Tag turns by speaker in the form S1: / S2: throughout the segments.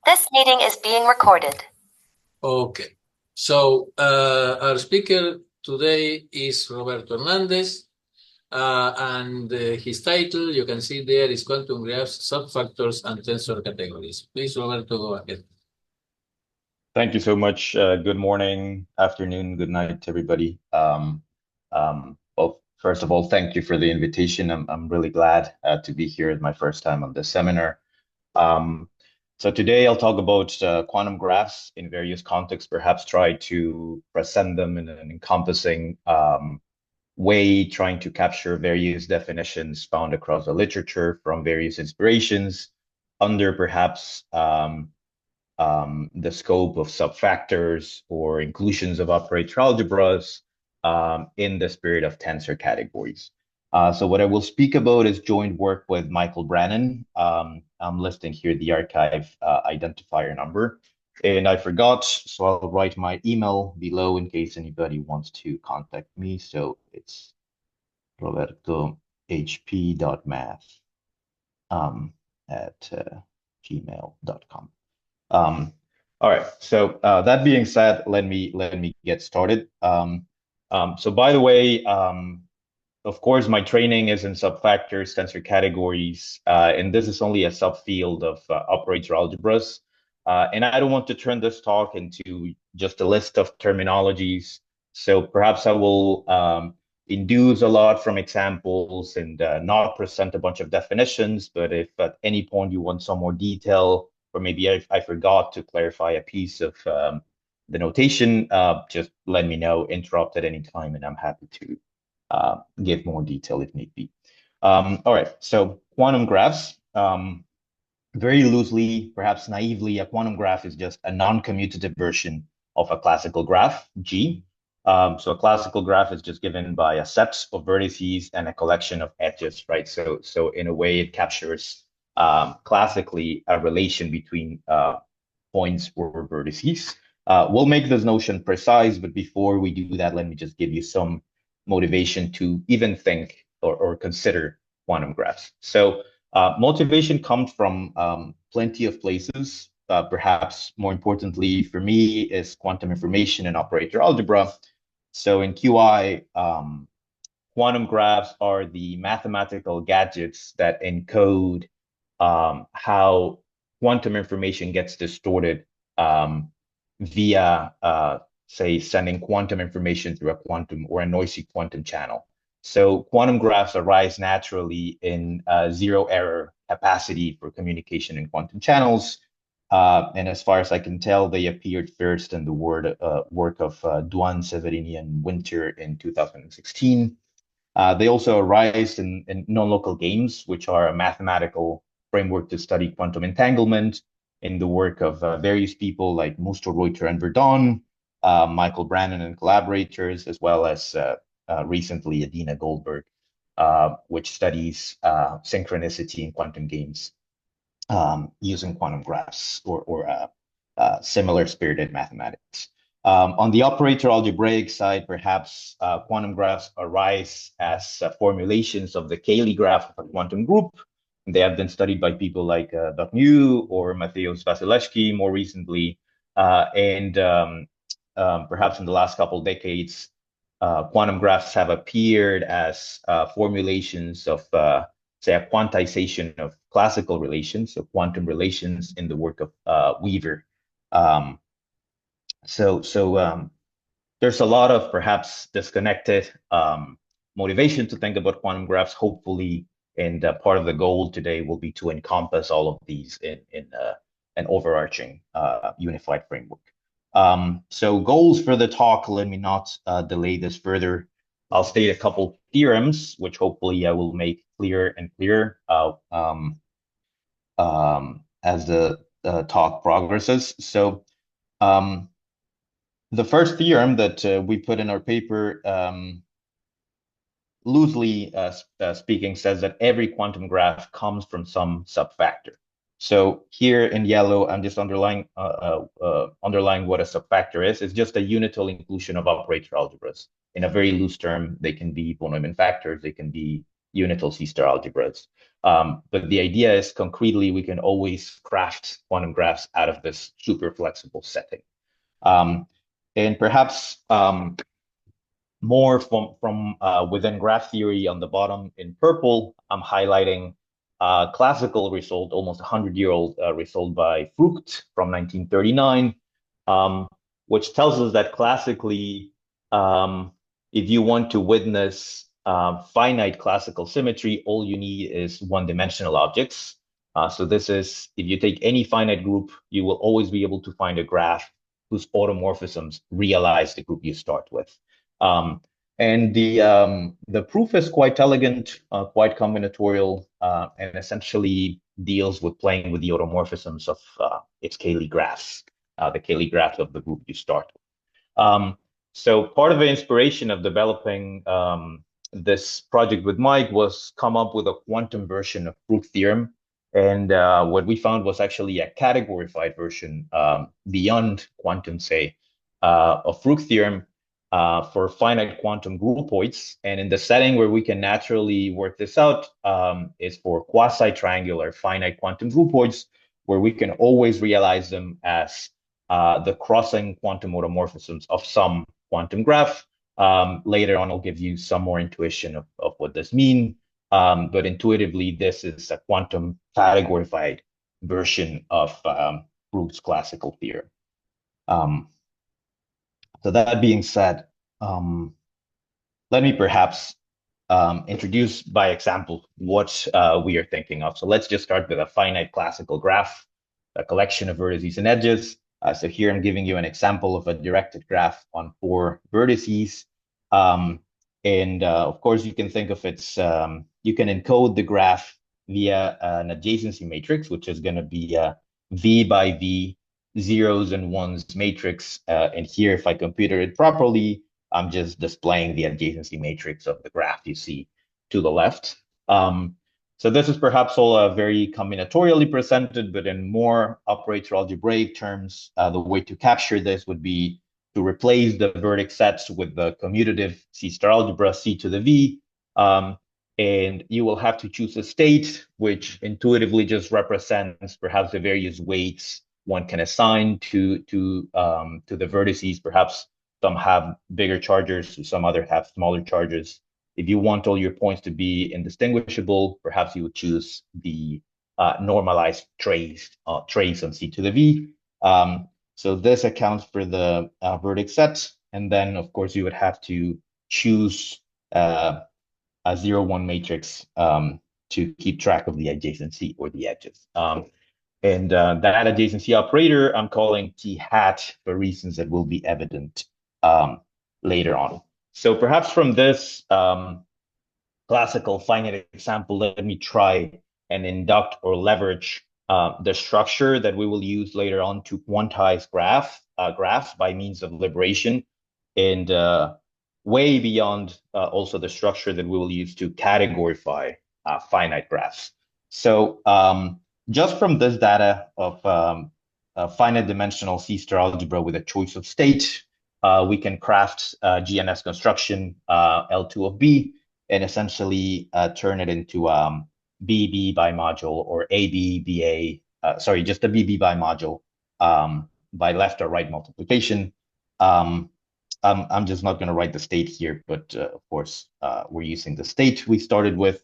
S1: This meeting is being recorded.
S2: Okay, so our speaker today is Roberto Hernández, and his title, you can see there, is Quantum Graphs, Subfactors, and Tensor Categories. Please, Roberto, go ahead.
S3: Thank you so much. Good morning, afternoon, good night, everybody. Well, first of all, thank you for the invitation. I'm really glad to be here at my first time on this seminar. So today I'll talk about quantum graphs in various contexts, perhaps try to present them in an encompassing way, trying to capture various definitions found across the literature from various inspirations under perhaps the scope of subfactors or inclusions of operator algebras in the spirit of tensor categories. So what I will speak about is joint work with Michael Brannan. I'm listing here the archive identifier number. And I forgot, so I'll write my email below in case anybody wants to contact me. So it's robertohp.math at gmail.com. All right, so that being said, let me get started. So by the way, of course, my training is in subfactors, tensor categories, and this is only a subfield of operator algebras. And I don't want to turn this talk into just a list of terminologies. So perhaps I will induce a lot from examples and not present a bunch of definitions. But if at any point you want some more detail, or maybe I forgot to clarify a piece of the notation, just let me know, interrupt at any time, and I'm happy to give more detail if need be. All right, so quantum graphs. Very loosely, perhaps naively, a quantum graph is just a non-commutative version of a classical graph, G. So a classical graph is just given by a set of vertices and a collection of edges, right? So in a way, it captures classically a relation between points or vertices. We'll make this notion precise, but before we do that, let me just give you some motivation to even think or consider quantum graphs. So motivation comes from plenty of places. Perhaps more importantly for me is quantum information and operator algebra. So in QI, quantum graphs are the mathematical gadgets that encode how quantum information gets distorted via, say, sending quantum information through a quantum or a noisy quantum channel. So quantum graphs arise naturally in zero error capacity for communication in quantum channels. And as far as I can tell, they appeared first in the work of Duan, Severini, and Winter in 2016. They also arise in non-local games, which are a mathematical framework to study quantum entanglement in the work of various people like Musto, Reuter, and Verdon, Michael Brannan and collaborators, as well as recently Adina Goldberg, which studies synchronicity in quantum games using quantum graphs or similar spirited mathematics. On the operator algebraic side, perhaps quantum graphs arise as formulations of the Cayley graph of a quantum group. They have been studied by people like Dotnew or Mateusz Wasilewski more recently. Perhaps in the last couple of decades, quantum graphs have appeared as formulations of, say, a quantization of classical relations, so quantum relations in the work of Weaver. There's a lot of perhaps disconnected motivation to think about quantum graphs, hopefully, and part of the goal today will be to encompass all of these in an overarching unified framework. So goals for the talk, let me not delay this further. I'll state a couple theorems, which hopefully I will make clearer and clearer as the talk progresses. So the first theorem that we put in our paper, loosely speaking, says that every quantum graph comes from some subfactor. So here in yellow, I'm just underlying what a subfactor is. It's just a unital inclusion of operator algebras. In a very loose term, they can be von Neumann factors, they can be unital C-star algebras. But the idea is concretely we can always craft quantum graphs out of this super flexible setting. And perhaps more from within graph theory on the bottom in purple, I'm highlighting a classical result, almost 100-year-old result by Frucht from 1939, which tells us that classically, if you want to witness finite classical symmetry, all you need is one-dimensional objects. So this is, if you take any finite group, you will always be able to find a graph whose automorphisms realize the group you start with. And the proof is quite elegant, quite combinatorial, and essentially deals with playing with the automorphisms of its Cayley graphs, the Cayley graph of the group you start with. So part of the inspiration of developing this project with Mike was come up with a quantum version of Frucht theorem. And what we found was actually a categorified version beyond quantum, say, of Frucht theorem for finite quantum groupoids. And in the setting where we can naturally work this out is for quasitriangular finite quantum groupoids, where we can always realize them as the crossing quantum automorphisms of some quantum graph. Later on, I'll give you some more intuition of what this means. But intuitively, this is a quantum categorified version of Frucht's classical theorem. So that being said, let me perhaps introduce by example what we are thinking of. So let's just start with a finite classical graph, a collection of vertices and edges. So here I'm giving you an example of a directed graph on 4 vertices. And of course, you can think of its, you can encode the graph via an adjacency matrix, which is going to be a V by V zeros and ones matrix. And here, if I computer it properly, I'm just displaying the adjacency matrix of the graph you see to the left. So this is perhaps all very combinatorially presented, but in more operator algebraic terms, the way to capture this would be to replace the vertex sets with the commutative C star algebra C to the V. And you will have to choose a state, which intuitively just represents perhaps the various weights one can assign to the vertices. Perhaps some have bigger charges, some other have smaller charges. If you want all your points to be indistinguishable, perhaps you would choose the normalized trace on C to the V. So this accounts for the vertex set. And then, of course, you would have to choose a 0-1 matrix to keep track of the adjacency or the edges. And that adjacency operator I'm calling T hat for reasons that will be evident later on. So perhaps from this classical finite example, let me try and induct or leverage the structure that we will use later on to quantize graphs by means of liberation, and way beyond also the structure that we will use to categorify finite graphs. So just from this data of finite dimensional C star algebra with a choice of state, we can craft GNS construction L2 of B and essentially turn it into BB by module or AB, BA, sorry, just a BB by module by left or right multiplication. I'm just not going to write the state here, but of course, we're using the state we started with.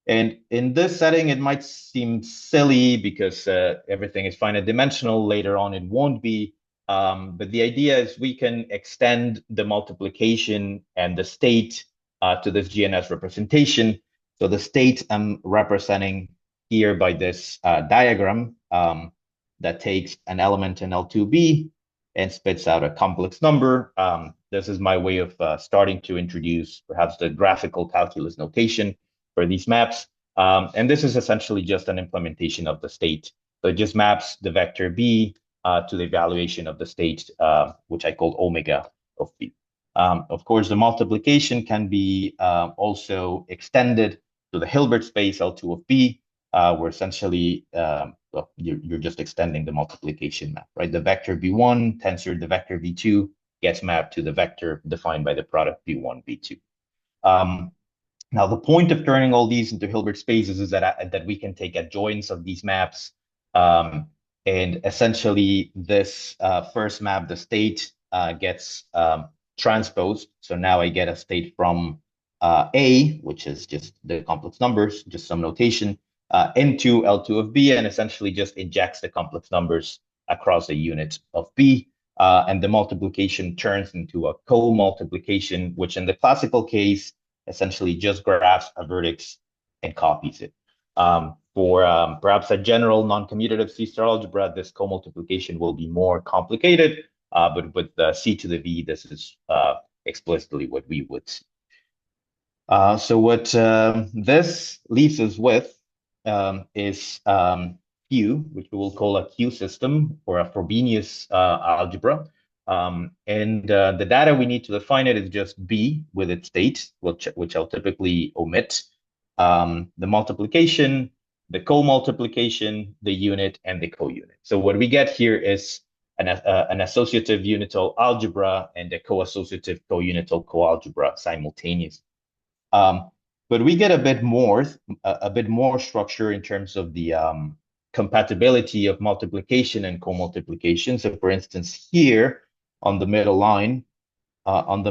S3: And in this setting, it might seem silly because everything is finite dimensional. Later on, it won't be. But the idea is we can extend the multiplication and the state to this GNS representation. So the state I'm representing here by this diagram that takes an element in L2B and spits out a complex number. This is my way of starting to introduce perhaps the graphical calculus notation for these maps. And this is essentially just an implementation of the state. So it just maps the vector B to the evaluation of the state, which I called omega of B. Of course, the multiplication can be also extended to the Hilbert space L2 of B, where essentially well, you're just extending the multiplication map, right? The vector B1 tensor the vector B2 gets mapped to the vector defined by the product B1, B2. Now, the point of turning all these into Hilbert spaces is that we can take adjoints of these maps, and essentially this first map, the state, gets transposed. So now I get a state from A, which is just the complex numbers, just some notation, into L2 of B, and essentially just injects the complex numbers across a unit of B. And the multiplication turns into a co-multiplication, which in the classical case essentially just grabs a vertex and copies it. For perhaps a general non-commutative C-star algebra, this co-multiplication will be more complicated, but with C to the V, this is explicitly what we would see. So what this leaves us with is Q, which we will call a Q system or a Frobenius algebra. And the data we need to define it is just B with its state, which I'll typically omit. The multiplication, the co-multiplication, the unit, and the co-unit. So what we get here is an associative unital algebra and a co-associative co-unital coalgebra simultaneously. But we get a bit more structure in terms of the compatibility of multiplication and co-multiplication. So for instance, here on the middle line, I'm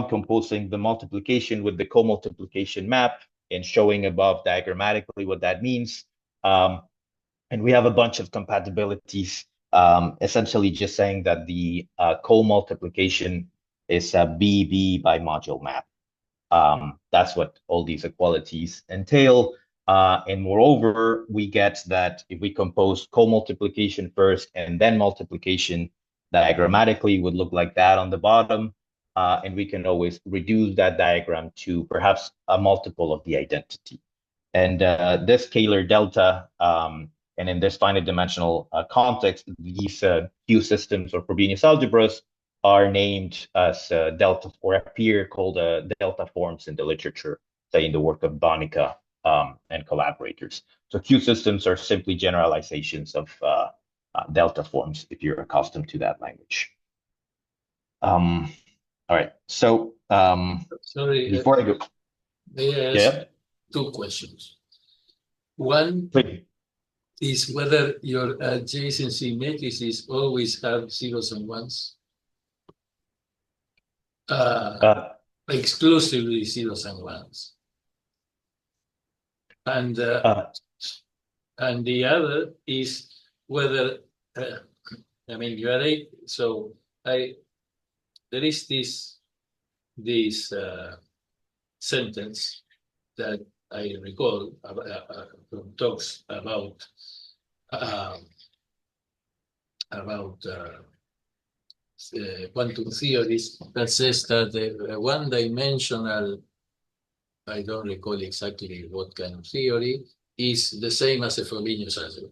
S3: composing the multiplication with the co-multiplication map and showing above diagrammatically what that means. And we have a bunch of compatibilities, essentially just saying that the co-multiplication is a BB by module map. That's what all these equalities entail. And moreover, we get that if we compose co-multiplication first and then multiplication diagrammatically would look like that on the bottom. And we can always reduce that diagram to perhaps a multiple of the identity. And this scalar delta, and in this finite dimensional context, these Q systems or Frobenius algebras are named as delta, or appear called delta forms in the literature, say in the work of Bonica and collaborators. So Q systems are simply generalizations of delta forms, if you're accustomed to that language. All right, so
S2: Sorry,
S3: before I go,
S2: may I ask two questions? One is whether your adjacency matrices always have zeros and ones. Exclusively zeros and ones. And the other is whether, I mean, you are eight, so there is this sentence that I recall from talks about quantum theories that says that the one-dimensional, I don't recall exactly what kind of theory, is the same as a Frobenius algebra.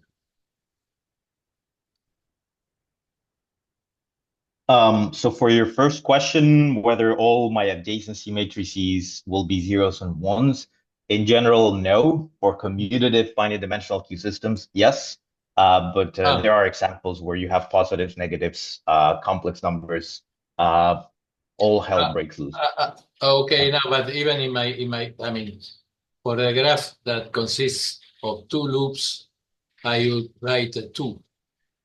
S3: So for your first question, whether all my adjacency matrices will be zeros and ones, in general, no. For commutative finite dimensional Q systems, yes. But there are examples where you have positives, negatives, complex numbers, all hell breaks loose.
S2: Okay, now, but even in my, I mean, for a graph that consists of two loops, I would write a 2,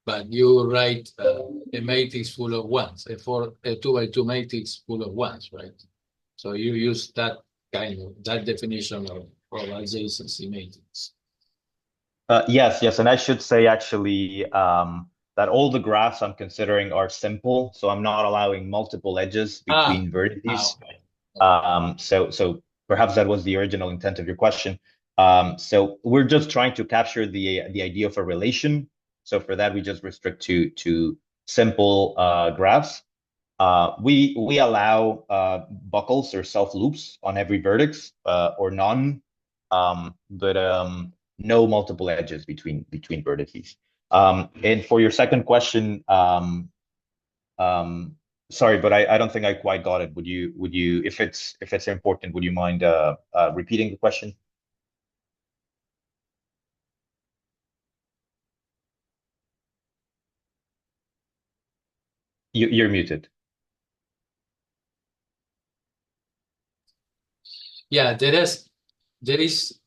S2: but you write a matrix full of ones, a 2 by 2 matrix full of ones, right? So you use that definition of adjacency matrix.
S3: Yes, and I should say actually that all the graphs I'm considering are simple, so I'm not allowing multiple edges between vertices. Okay. So perhaps that was the original intent of your question. So we're just trying to capture the idea of a relation. So for that, we just restrict to simple graphs. We allow buckles or self loops on every vertex or none, but no multiple edges between vertices. And for your second question, sorry, but I don't think I quite got it. Would you if it's important, would you mind repeating the question? You're muted.
S2: Yeah, there is there is,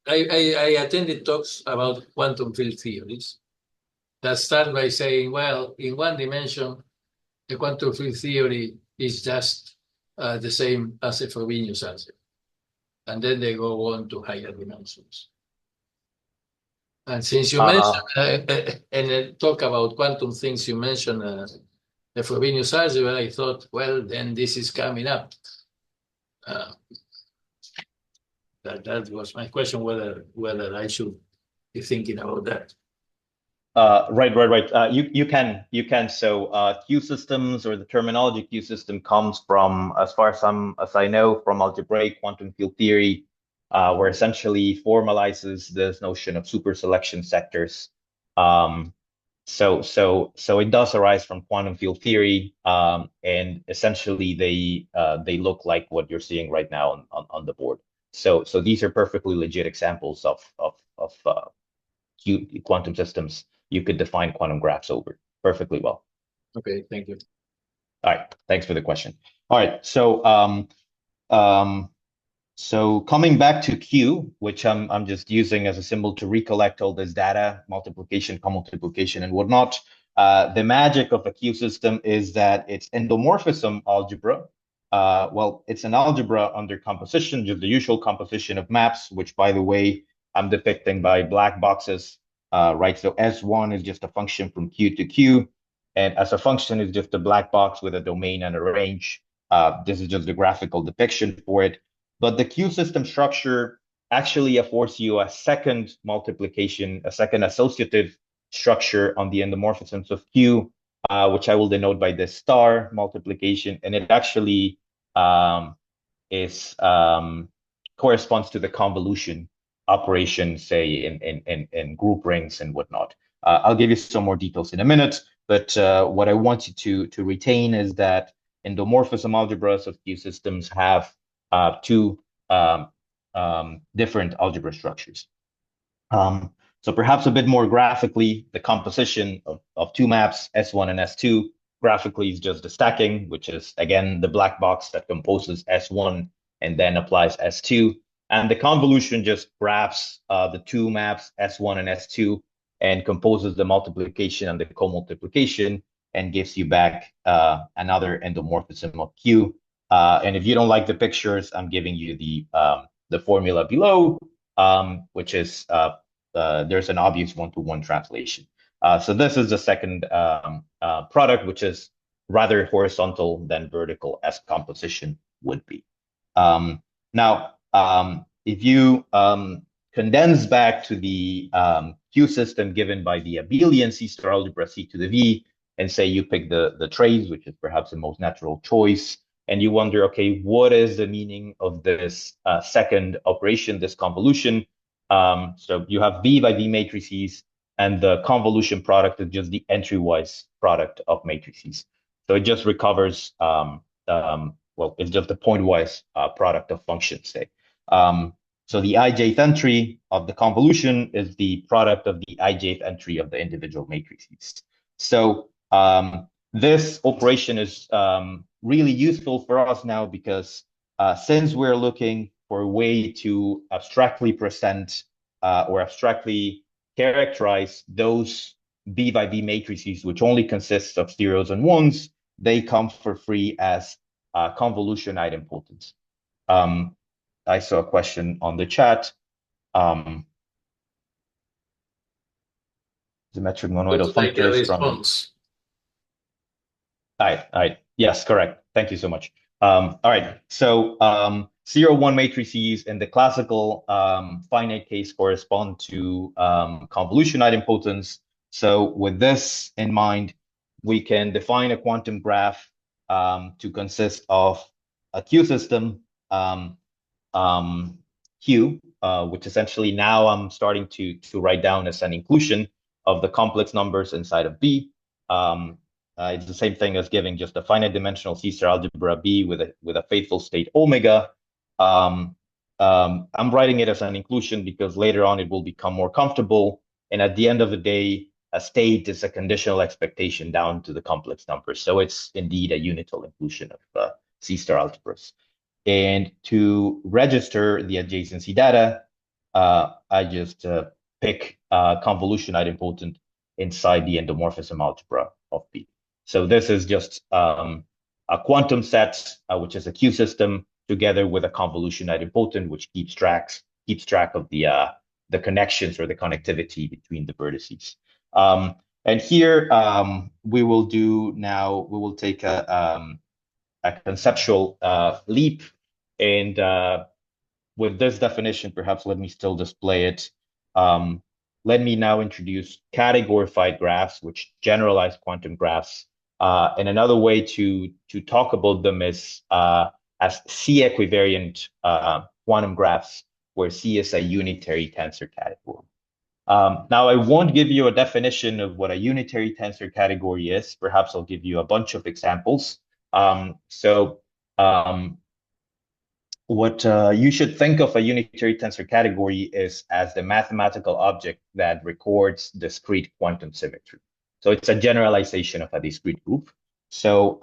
S2: I attended talks about quantum field theories that start by saying, well, in one dimension, the quantum field theory is just the same as a Frobenius algebra. And then they go on to higher dimensions. And since you mentioned, and talk about quantum things, you mentioned the Frobenius algebra, I thought, well, then this is coming up. That was my question, whether I should be thinking about that.
S3: Right. You can. So Q systems, or the terminology Q system, comes from, as far as I know, from algebraic quantum field theory, where essentially formalizes this notion of super selection sectors. So it does arise from quantum field theory, and essentially they look like what you're seeing right now on the board. So these are perfectly legit examples of quantum systems you could define quantum graphs over perfectly well.
S2: Okay, thank you.
S3: All right, thanks for the question. All right, so coming back to Q, which I'm just using as a symbol to recollect all this data, multiplication, commultiplication, and whatnot. The magic of a Q system is that it's endomorphism algebra. Well, it's an algebra under composition, just the usual composition of maps, which, by the way, I'm depicting by black boxes, right? So S1 is just a function from Q to Q, and as a function is just a black box with a domain and a range. This is just the graphical depiction for it. But the Q system structure actually affords you a second multiplication, a second associative structure on the endomorphisms of Q, which I will denote by this star multiplication, and it actually corresponds to the convolution operation, say in group rings and whatnot. I'll give you some more details in a minute, but what I want you to retain is that endomorphism algebras of Q systems have two different algebra structures. So perhaps a bit more graphically, the composition of two maps, S1 and S2, graphically is just the stacking, which is, again, the black box that composes S1 and then applies S2. And the convolution just graphs the two maps, S1 and S2, and composes the multiplication and the co-multiplication and gives you back another endomorphism of Q. And if you don't like the pictures, I'm giving you the formula below, which is there's an obvious one-to-one translation. So this is the second product, which is rather horizontal than vertical, as composition would be. Now, if you condense back to the Q system given by the abelian C-star algebra C to the V, and say you pick the trace, which is perhaps the most natural choice, and you wonder, okay, what is the meaning of this second operation, this convolution? So you have V by V matrices, and the convolution product is just the entry-wise product of matrices. So it just recovers, well, it's just the point-wise product of functions, say. So the ijth entry of the convolution is the product of the ijth entry of the individual matrices. So this operation is really useful for us now because since we're looking for a way to abstractly present or abstractly characterize those V by V matrices, which only consists of zeros and ones, they come for free as convolution idempotents. I saw a question on the chat. Symmetric monoidal functors from... All right. Yes, correct. Thank you so much. All right. So 0, 1 matrices in the classical finite case correspond to convolution idempotents. So with this in mind, we can define a quantum graph to consist of a Q system, Q, which essentially now I'm starting to write down as an inclusion of the complex numbers inside of B. It's the same thing as giving just a finite dimensional C-star algebra B with a faithful state omega. I'm writing it as an inclusion because later on it will become more comfortable. And at the end of the day, a state is a conditional expectation down to the complex numbers. So it's indeed a unital inclusion of C-star algebras. And to register the adjacency data, I just pick convolution idempotent inside the endomorphism algebra of P. So this is just a quantum set, which is a Q system, together with a convolution idempotent, which keeps track of the connections or the connectivity between the vertices. And here we will take a conceptual leap, and with this definition, perhaps let me still display it. Let me now introduce categorified graphs, which generalize quantum graphs. And another way to talk about them is as C equivariant quantum graphs, where C is a unitary tensor category. Now, I won't give you a definition of what a unitary tensor category is. Perhaps I'll give you a bunch of examples. What you should think of a unitary tensor category is as the mathematical object that records discrete quantum symmetry. So it's a generalization of a discrete group. So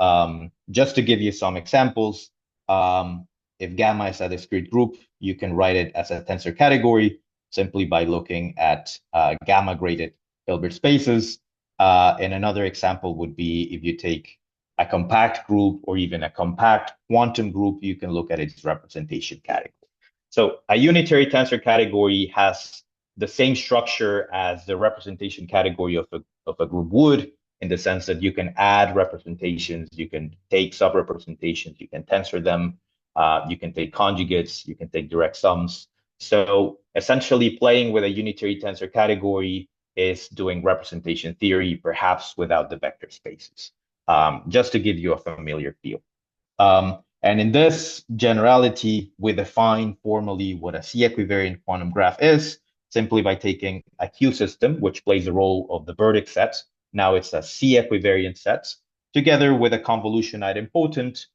S3: just to give you some examples, if gamma is a discrete group, you can write it as a tensor category simply by looking at gamma graded Hilbert spaces. And another example would be if you take a compact group or even a compact quantum group, you can look at its representation category. So a unitary tensor category has the same structure as the representation category of a group would, in the sense that you can add representations, you can take sub-representations, you can tensor them, you can take conjugates, you can take direct sums. So essentially playing with a unitary tensor category is doing representation theory, perhaps without the vector spaces. Just to give you a familiar feel. And in this generality, we define formally what a C equivariant quantum graph is, simply by taking a Q system, which plays the role of the vertex set. Now it's a C equivariant set, together with a convolution idempotent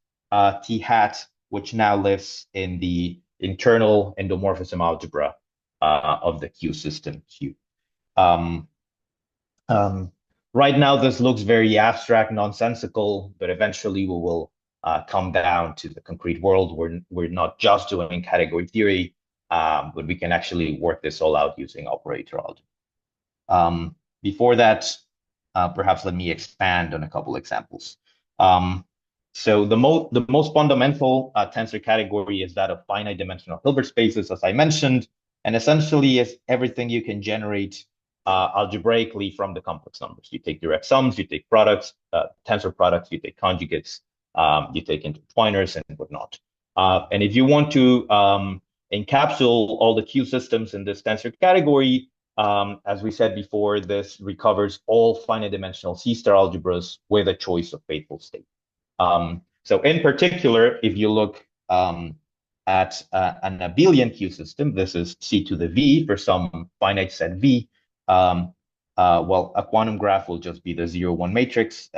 S3: T hat, which now lives in the internal endomorphism algebra of the Q system Q. Right now, this looks very abstract, nonsensical, but eventually we will come down to the concrete world where we're not just doing category theory, but we can actually work this all out using operator algebra. Before that, perhaps let me expand on a couple examples. So the most fundamental tensor category is that of finite dimensional Hilbert spaces, as I mentioned, and essentially is everything you can generate algebraically from the complex numbers. You take direct sums, you take products, tensor products, you take conjugates, you take intertwiners and whatnot. And if you want to encapsulate all the Q systems in this tensor category, as we said before, this recovers all finite dimensional C-star algebras with a choice of faithful state. So in particular, if you look at an abelian Q system, this is C to the V for some finite set V. Well, a quantum graph will just be the 0-1 matrix,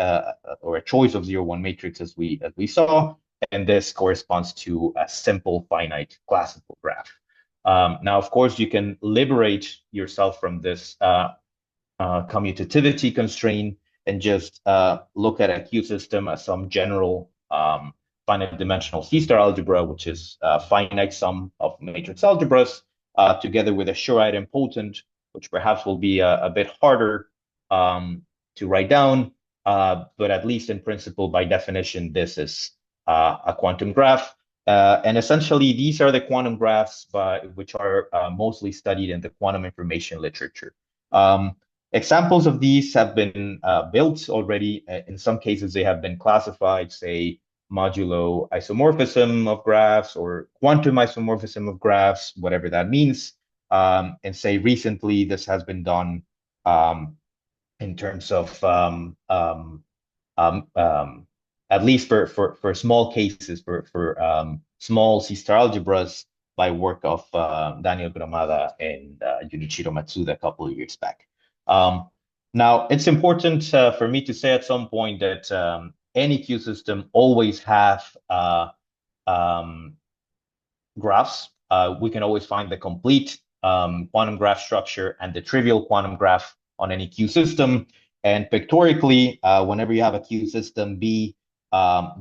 S3: or a choice of 0-1 matrix as we saw, and this corresponds to a simple finite classical graph. Now, of course, you can liberate yourself from this commutativity constraint and just look at a Q system as some general finite dimensional C-star algebra, which is a finite sum of matrix algebras, together with a Schur idempotent, which perhaps will be a bit harder to write down, but at least in principle, by definition, this is a quantum graph. And essentially, these are the quantum graphs which are mostly studied in the quantum information literature. Examples of these have been built already. In some cases, they have been classified, say, modulo isomorphism of graphs or quantum isomorphism of graphs, whatever that means. And say recently, this has been done in terms of at least for small cases, for small C-star algebras by work of Daniel Gromada and Junichiro Matsuda a couple of years back. Now, it's important for me to say at some point that any Q system always have graphs. We can always find the complete quantum graph structure and the trivial quantum graph on any Q system. And pictorically, whenever you have a Q system B,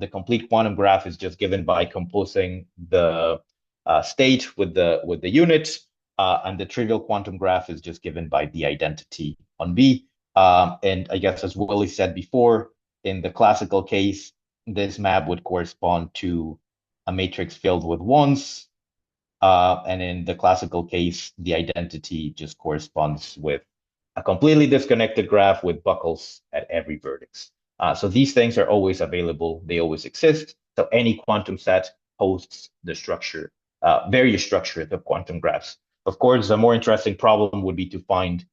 S3: The complete quantum graph is just given by composing the state with the unit, and the trivial quantum graph is just given by the identity on B. And I guess as Willie said before, in the classical case, this map would correspond to a matrix filled with ones. And in the classical case, the identity just corresponds with a completely disconnected graph with buckles at every vertex. So these things are always available. They always exist. So any quantum set hosts the structure, various structures of quantum graphs. Of course, a more interesting problem would be to find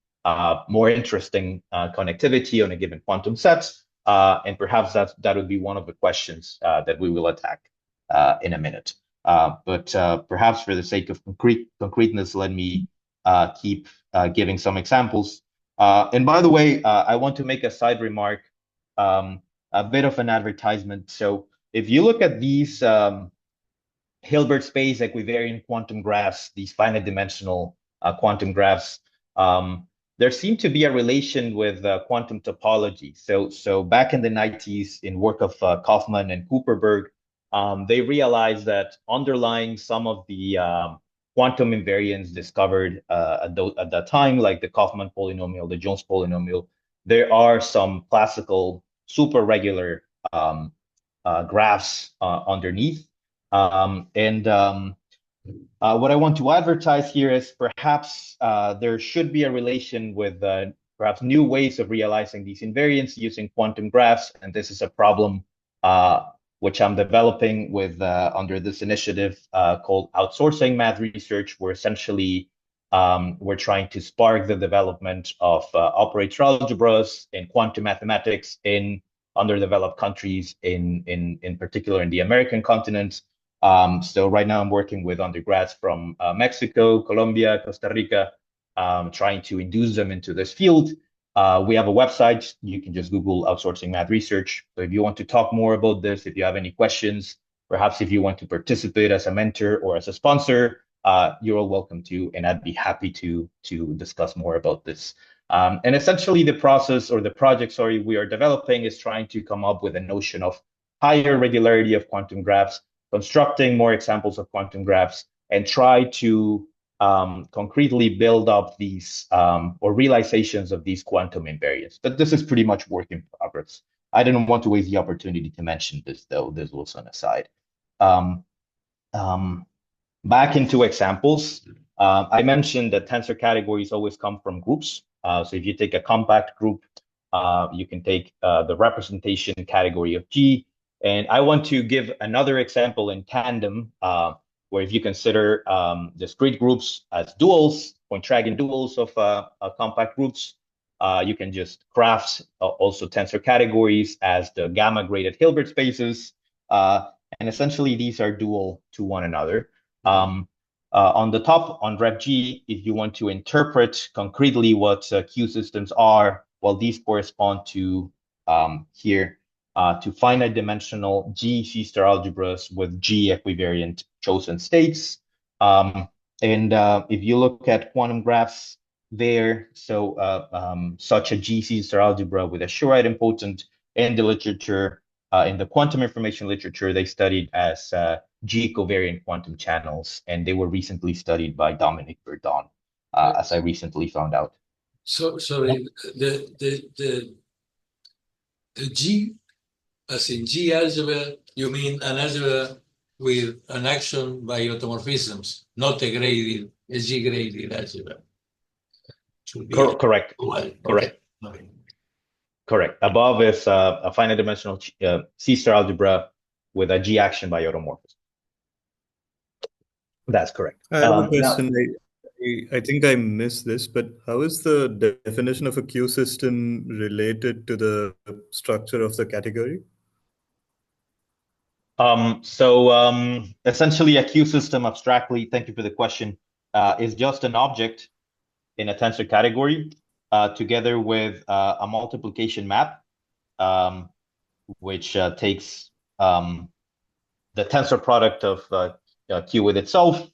S3: more interesting connectivity on a given quantum set. And perhaps that would be one of the questions that we will attack in a minute. But perhaps for the sake of concreteness, let me keep giving some examples. And by the way, I want to make a side remark, a bit of an advertisement. So if you look at these Hilbert space equivariant quantum graphs, these finite dimensional quantum graphs, there seemed to be a relation with quantum topology. So back in the 90s, in work of Kaufman and Cooperberg, they realized that underlying some of the quantum invariants discovered at that time, like the Kaufman polynomial, the Jones polynomial, there are some classical super regular graphs underneath. What I want to advertise here is perhaps there should be a relation with perhaps new ways of realizing these invariants using quantum graphs. And this is a problem which I'm developing with under this initiative called Outsourcing Math Research, where essentially we're trying to spark the development of operator algebras in quantum mathematics in underdeveloped countries, in particular in the American continent. So right now I'm working with undergrads from Mexico, Colombia, Costa Rica, trying to induce them into this field. We have a website. You can just Google Outsourcing Math Research. So if you want to talk more about this, if you have any questions, perhaps if you want to participate as a mentor or as a sponsor, you're all welcome to, and I'd be happy to discuss more about this. And essentially the process, or the project, sorry, we are developing is trying to come up with a notion of higher regularity of quantum graphs, constructing more examples of quantum graphs, and try to concretely build up these or realizations of these quantum invariants. But this is pretty much work in progress. I didn't want to waste the opportunity to mention this, though. This was an aside. Back into examples, I mentioned that tensor categories always come from groups. So if you take a compact group, you can take the representation category of G. And I want to give another example in tandem, where if you consider discrete groups as duals, Pointryagin duals of compact groups, you can just craft also tensor categories as the gamma-graded Hilbert spaces. And essentially, these are dual to one another. On the top, on Rep G, if you want to interpret concretely what Q systems are, well, these correspond to here, to finite dimensional G C-star algebras with G equivariant chosen states. And if you look at quantum graphs there, so such a G C-star algebra with a Schur idempotent in the literature, in the quantum information literature, they studied as G covariant quantum channels, and they were recently studied by Dominic Verdon, as I recently found out.
S2: So sorry, the G, as in G algebra, you mean an algebra with an action by automorphisms, not a graded, a G graded algebra.
S3: Correct.
S2: Well,
S3: correct.
S2: Okay.
S3: Correct. Above is a finite dimensional C-star algebra with a G action by automorphism. That's correct.
S4: I have a question. I think I missed this, but how is the definition of a Q system related to the structure of the category?
S3: Essentially a Q system abstractly, thank you for the question, is just an object in a tensor category together with a multiplication map, which takes the tensor product of Q with itself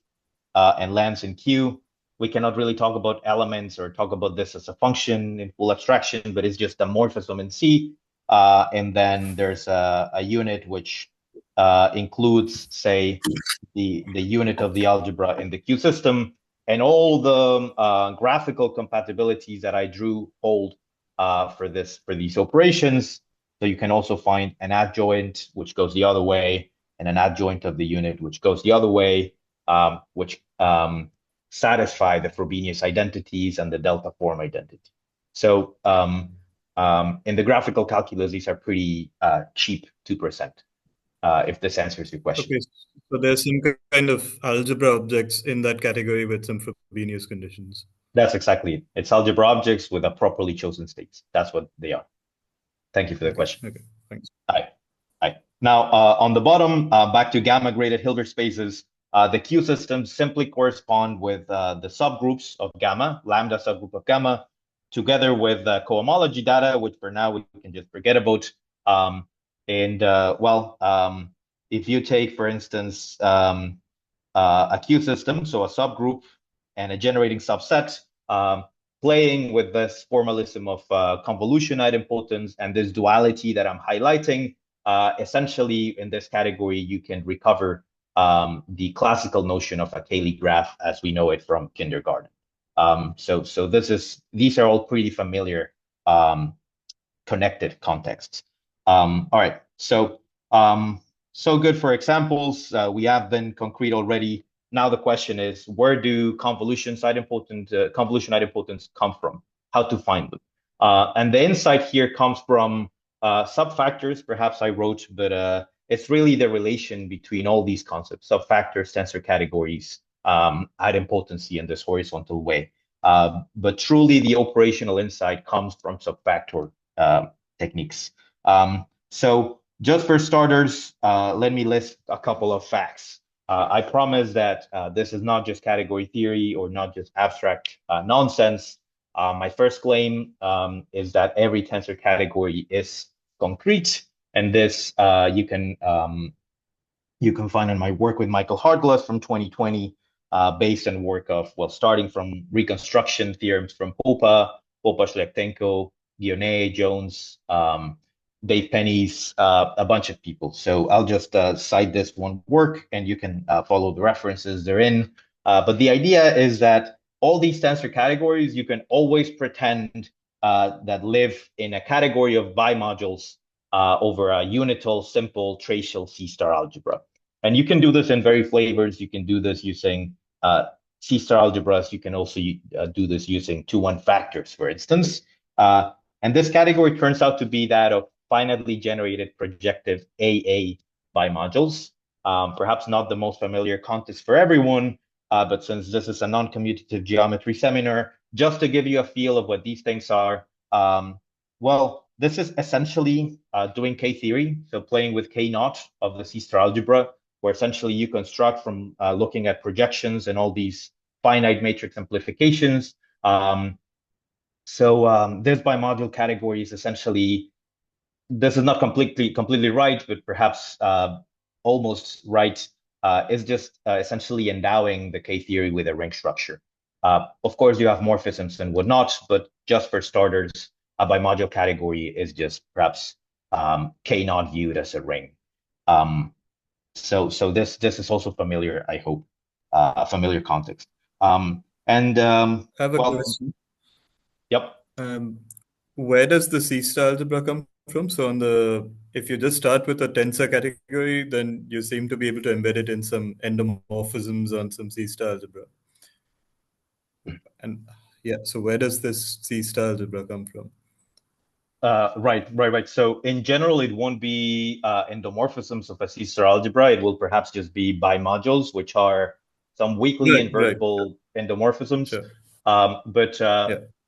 S3: and lands in Q. We cannot really talk about elements or talk about this as a function in full abstraction, but it's just a morphism in C. And then there's a unit which includes, say, the unit of the algebra in the Q system, and all the graphical compatibilities that I drew hold for these operations. So you can also find an adjoint which goes the other way, and an adjoint of the unit which goes the other way, which satisfy the Frobenius identities and the delta form identity. So in the graphical calculus, these are pretty cheap, 2%, if this answers your question.
S4: Okay, so there's some kind of algebra objects in that category with some Frobenius conditions.
S3: That's exactly it. It's algebra objects with a properly chosen states. That's what they are. Thank you for the question.
S4: Okay, thanks.
S3: Hi. Now, on the bottom, back to gamma-graded Hilbert spaces, the Q systems simply correspond with the subgroups of gamma, lambda subgroup of gamma, together with cohomology data, which for now we can just forget about. If you take, for instance, a Q system, so a subgroup and a generating subset, playing with this formalism of convolution idempotents and this duality that I'm highlighting, essentially in this category, you can recover the classical notion of a Cayley graph as we know it from kindergarten. So these are all pretty familiar connected contexts. All right, so good for examples. We have been concrete already. Now the question is, where do convolution idempotents come from? How to find them? And the insight here comes from subfactors, perhaps I wrote, but it's really the relation between all these concepts: subfactors, tensor categories, idempotency in this horizontal way. But truly, the operational insight comes from subfactor techniques. So just for starters, let me list a couple of facts. I promise that this is not just category theory or not just abstract nonsense. My first claim is that every tensor category is concrete, and this you can find in my work with Michael Hartglass from 2020, based on work of, well, starting from reconstruction theorems from Popa, Shlekhtenko, Guionet, Jones, Dave Penny's, a bunch of people. So I'll just cite this one work, and you can follow the references therein. But the idea is that all these tensor categories, you can always pretend that live in a category of bimodules over a unital, simple, tracial C-star algebra. And you can do this in various flavors. You can do this using C-star algebras. You can also do this using 2-1 factors, for instance. And this category turns out to be that of finitely generated projective AA bimodules. Perhaps not the most familiar context for everyone, but since this is a non-commutative geometry seminar, just to give you a feel of what these things are, well, this is essentially doing K-theory, so playing with K-naught of the C-star algebra, where essentially you construct from looking at projections and all these finite matrix amplifications. So this bimodule category is essentially, this is not completely right, but perhaps almost right, is just essentially endowing the K-theory with a ring structure. Of course, you have morphisms and whatnot, but just for starters, a bimodule category is just perhaps K-naught viewed as a ring. So this is also familiar, I hope, a familiar context.
S4: I have a question.
S3: Yep.
S4: Where does the C-star algebra come from? So if you just start with a tensor category, then you seem to be able to embed it in some endomorphisms on some C-star algebra. And yeah, so where does this C-star algebra come from?
S3: Right. So in general, it won't be endomorphisms of a C-star algebra. It will perhaps just be bimodules, which are some weakly invertible endomorphisms. Sure.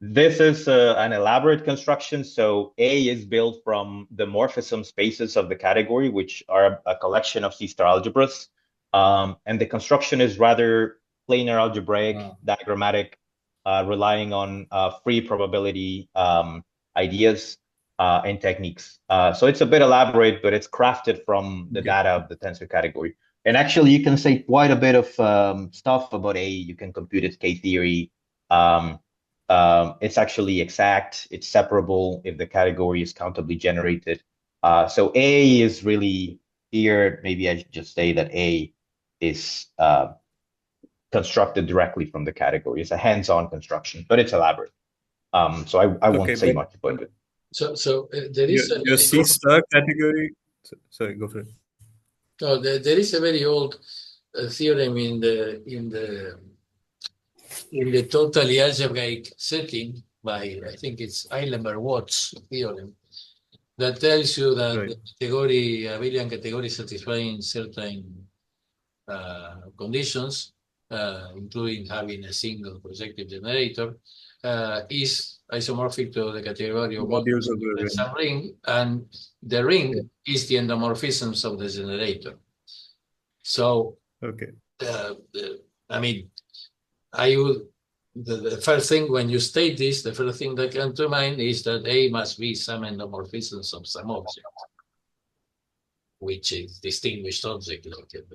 S3: This is an elaborate construction. So A is built from the morphism spaces of the category, which are a collection of C-star algebras. And the construction is rather planar algebraic, diagrammatic, relying on free probability ideas and techniques. So it's a bit elaborate, but it's crafted from the data of the tensor category. And actually, you can say quite a bit of stuff about A. You can compute its K-theory. it's actually exact. It's separable if the category is countably generated. So A is really here. Maybe I should just say that A is constructed directly from the category. It's a hands-on construction, but it's elaborate. So I won't say much about it.
S2: So there is
S4: your C star category. Sorry, go for it.
S2: No, there is a very old theorem in the totally algebraic setting by, I think it's Eilenberg-Watts theorem, that tells you that
S4: Right.
S2: the category, abelian category satisfying certain conditions, including having a single projective generator, is isomorphic to the category of
S4: Modules
S2: modules
S4: of the
S2: of some ring, and the ring is the endomorphisms of the generator. So,
S4: Okay.
S2: I mean, I would, the first thing when you state this, the first thing that comes to mind is that A must be some endomorphisms of some object, which is distinguished object, like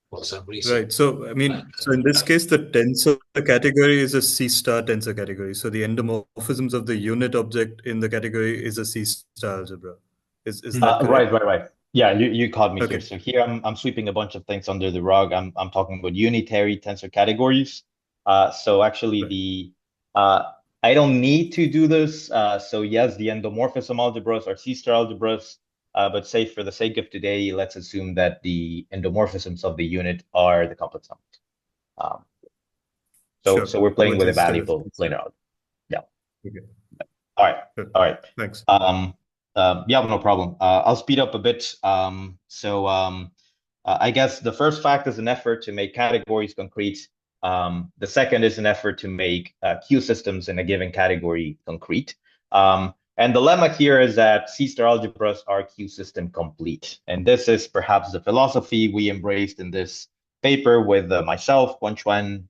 S2: for some reason.
S4: Right. So, I mean, so in this case, the tensor category is a C star tensor category. So the endomorphisms of the unit object in the category is a C star algebra. Is that correct?
S3: Right. Yeah, you caught me
S4: Okay.
S3: here. So here I'm sweeping a bunch of things under the rug. I'm talking about unitary tensor categories. So actually I don't need to do this. So yes, the endomorphism algebras are C star algebras. But say for the sake of today, let's assume that the endomorphisms of the unit are the complex numbers.
S4: Sure.
S3: So we're playing with a
S4: Instead of
S3: valuable
S4: C star.
S3: planar algebra. Yeah.
S4: Okay.
S3: All right.
S4: Sure.
S3: All right.
S4: Thanks.
S3: Yeah, no problem. I'll speed up a bit. I guess the first fact is an effort to make categories concrete. The second is an effort to make Q systems in a given category concrete. And the lemma here is that C star algebras are Q system complete. And this is perhaps the philosophy we embraced in this paper with myself, Quan Chuan,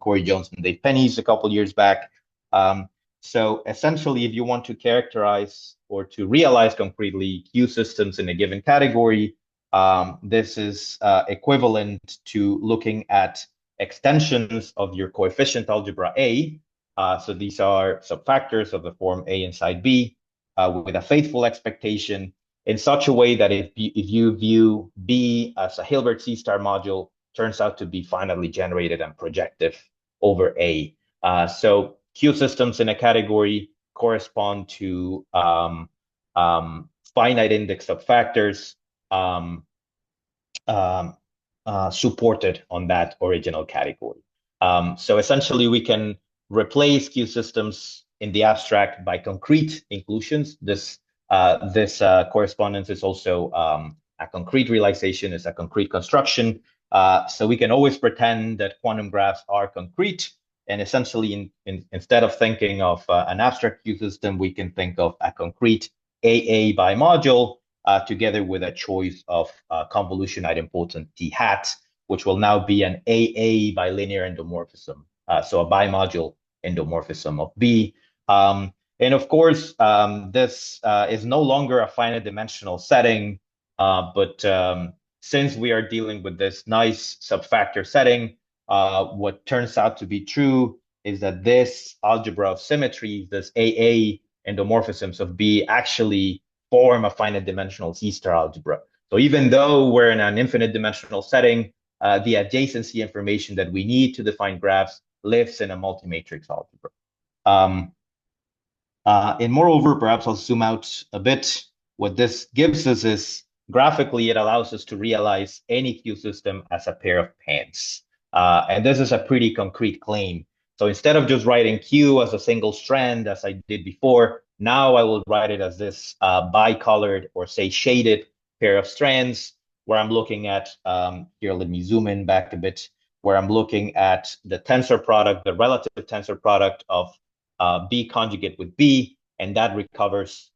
S3: Corey Jones, and Dave Pennies a couple years back. So essentially, if you want to characterize or to realize concretely Q systems in a given category, this is equivalent to looking at extensions of your coefficient algebra A. So these are subfactors of the form A inside B with a faithful expectation in such a way that if you view B as a Hilbert C star module, turns out to be finitely generated and projective over A. So Q systems in a category correspond to finite index subfactors supported on that original category. So essentially, we can replace Q systems in the abstract by concrete inclusions. This correspondence is also a concrete realization, is a concrete construction. So we can always pretend that quantum graphs are concrete. And essentially, instead of thinking of an abstract Q system, we can think of a concrete AA bimodule together with a choice of convolution idempotent T hat, which will now be an AA bilinear endomorphism. So a bimodule endomorphism of B. And of course, this is no longer a finite dimensional setting, but since we are dealing with this nice subfactor setting, what turns out to be true is that this algebra of symmetry, this AA endomorphisms of B, actually form a finite dimensional C star algebra. So even though we're in an infinite dimensional setting, the adjacency information that we need to define graphs lives in a multi-matrix algebra. And moreover, perhaps I'll zoom out a bit. What this gives us is graphically, it allows us to realize any Q system as a pair of pants. And this is a pretty concrete claim. So instead of just writing Q as a single strand, as I did before, now I will write it as this bicolored or say shaded pair of strands where I'm looking at, here, let me zoom in back a bit, where I'm looking at the tensor product, the relative tensor product of B conjugate with B, and that recovers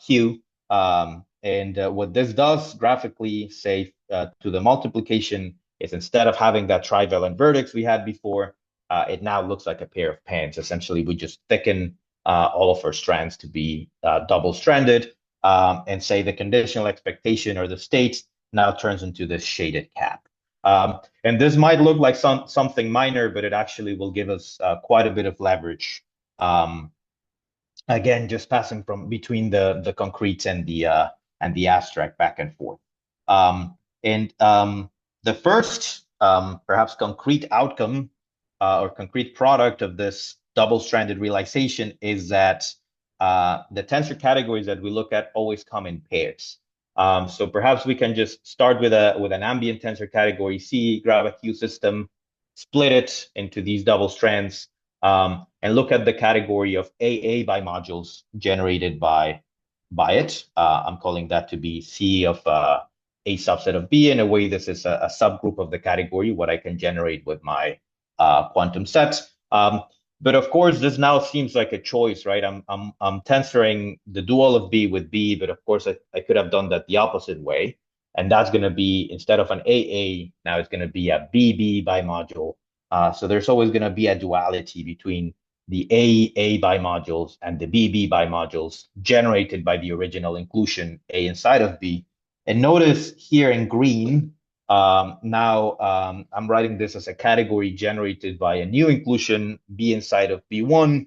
S3: Q. What this does graphically, say to the multiplication, is instead of having that trivalent vertex we had before, it now looks like a pair of pants. Essentially, we just thicken all of our strands to be double-stranded, and say the conditional expectation or the state now turns into this shaded cap. And this might look like something minor, but it actually will give us quite a bit of leverage. Again, just passing from between the concrete and the abstract back and forth. The first perhaps concrete outcome or concrete product of this double-stranded realization is that the tensor categories that we look at always come in pairs. So perhaps we can just start with an ambient tensor category C, grab a Q system, split it into these double strands, and look at the category of AA bimodules generated by it. I'm calling that to be C of a subset of B. In a way, this is a subgroup of the category, what I can generate with my quantum set. But of course, this now seems like a choice, right? I'm tensoring the dual of B with B, but of course, I could have done that the opposite way. And that's going to be, instead of an AA, now it's going to be a BB bimodule. So there's always going to be a duality between the AA bimodules and the BB bimodules generated by the original inclusion A inside of B. And notice here in green, now I'm writing this as a category generated by a new inclusion B inside of B1,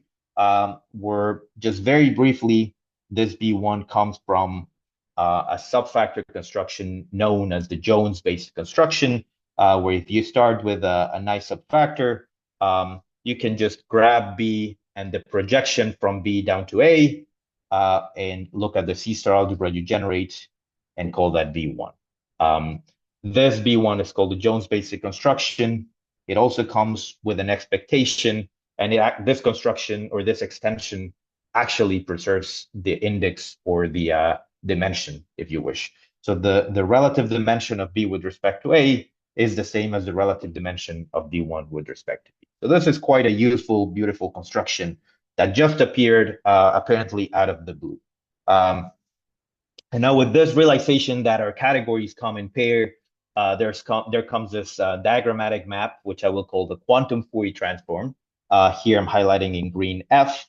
S3: where just very briefly, this B1 comes from a subfactor construction known as the Jones basic construction, where if you start with a nice subfactor, you can just grab B and the projection from B down to A, and look at the C-star algebra you generate and call that B1. This B1 is called the Jones basic construction. It also comes with an expectation, and this construction or this extension actually preserves the index or the dimension, if you wish. So the relative dimension of B with respect to A is the same as the relative dimension of B1 with respect to B. So this is quite a useful, beautiful construction that just appeared apparently out of the blue. And now with this realization that our categories come in pair, there comes this diagrammatic map, which I will call the quantum Fourier transform. Here I'm highlighting in green F,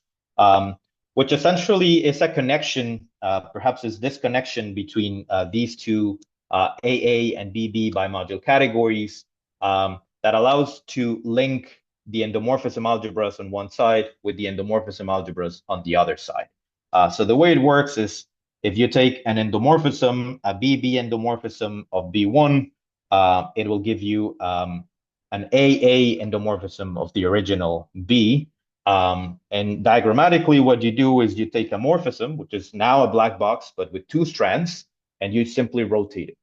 S3: which essentially is a connection, perhaps is this connection between these two AA and BB bimodule categories that allows to link the endomorphism algebras on one side with the endomorphism algebras on the other side. So the way it works is, if you take an endomorphism, a BB endomorphism of B1, it will give you an AA endomorphism of the original B. And diagrammatically, what you do is you take a morphism, which is now a black box, but with two strands, and you simply rotate it.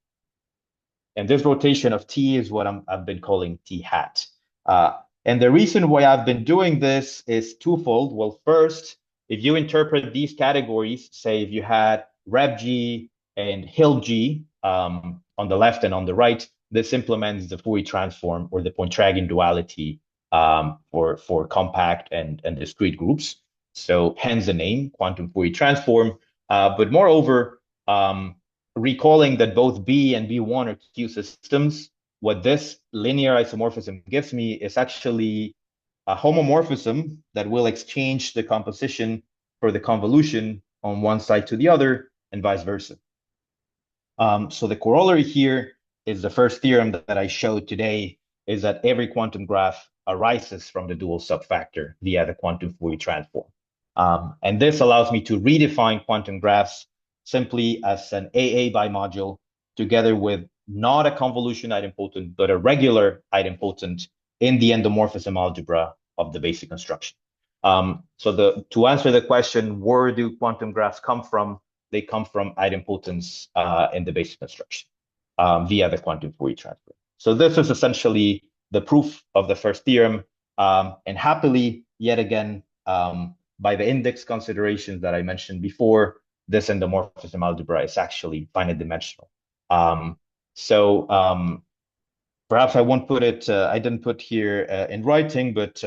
S3: And this rotation of T is what I've been calling T hat. And the reason why I've been doing this is twofold. Well, first, if you interpret these categories, say if you had Reb G and Hill G on the left and on the right, this implements the Fourier transform or the Pointryagin duality for compact and discrete groups. So hence the name, quantum Fourier transform. But moreover, recalling that both B and B1 are Q systems, what this linear isomorphism gives me is actually a homomorphism that will exchange the composition for the convolution on one side to the other and vice versa. So the corollary here is the first theorem that I showed today, is that every quantum graph arises from the dual subfactor via the quantum Fourier transform. And this allows me to redefine quantum graphs simply as an AA bimodule together with not a convolution idempotent, but a regular idempotent in the endomorphism algebra of the basic construction. So to answer the question, where do quantum graphs come from? They come from idempotents in the basic construction via the quantum Fourier transform. So this is essentially the proof of the first theorem. And happily, yet again, by the index considerations that I mentioned before, this endomorphism algebra is actually finite dimensional. Perhaps I won't put it, I didn't put here in writing, but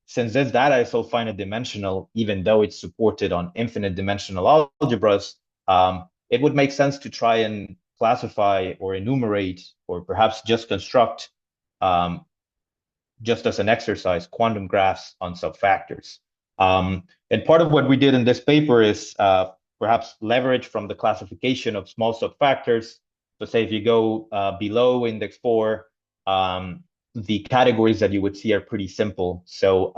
S3: since this data is so finite dimensional, even though it's supported on infinite dimensional algebras, it would make sense to try and classify or enumerate, or perhaps just construct, just as an exercise, quantum graphs on subfactors. And part of what we did in this paper is perhaps leverage from the classification of small subfactors So say if you go below index 4, the categories that you would see are pretty simple. So